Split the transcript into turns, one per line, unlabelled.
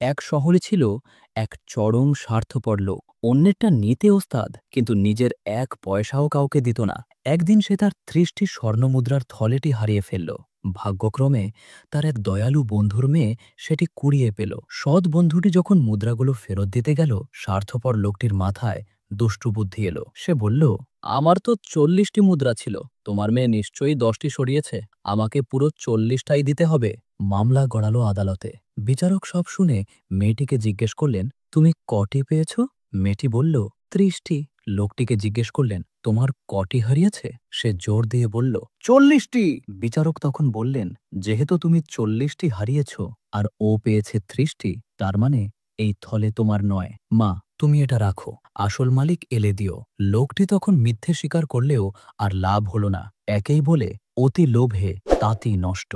এক শহরে ছিল এক চরম স্বার্থপর লোক। অন্যেরটা নিতে ওস্তাদ, কিন্তু নিজের এক পয়সাও কাউকে দিত না। একদিন সে তার ৩০টি স্বর্ণমুদ্রার থলেটি হারিয়ে ফেলল। ভাগ্যক্রমে তার এক দয়ালু বন্ধুর মেয়ে সেটি কুড়িয়ে পেল। সৎ বন্ধুটি যখন মুদ্রাগুলো ফেরত দিতে গেল, স্বার্থপর লোকটির মাথায় দুষ্টু বুদ্ধি এলো। সে বলল, আমার তো ৪০টি মুদ্রা ছিল, তোমার মেয়ে নিশ্চয়ই ১০টি সরিয়েছে, আমাকে পুরো ৪০টাই দিতে হবে। মামলা গড়ালো আদালতে। বিচারক সব শুনে মেয়েটিকে জিজ্ঞেস করলেন, তুমি কটি পেয়েছ? মেয়েটি বলল, ৩০টি। লোকটিকে জিজ্ঞেস করলেন, তোমার কটি হারিয়েছে? সে জোর দিয়ে বলল, ৪০টি। বিচারক তখন বললেন, যেহেতু তুমি ৪০টি হারিয়েছ আর ও পেয়েছে ৩০টি, তার মানে এই থলে তোমার নয়। মা, তুমি এটা রাখো, আসল মালিক এলে দিও। লোকটি তখন মিথ্যে স্বীকার করলেও আর লাভ হলো না। একেই বলে, অতি লোভে তাঁতি নষ্ট।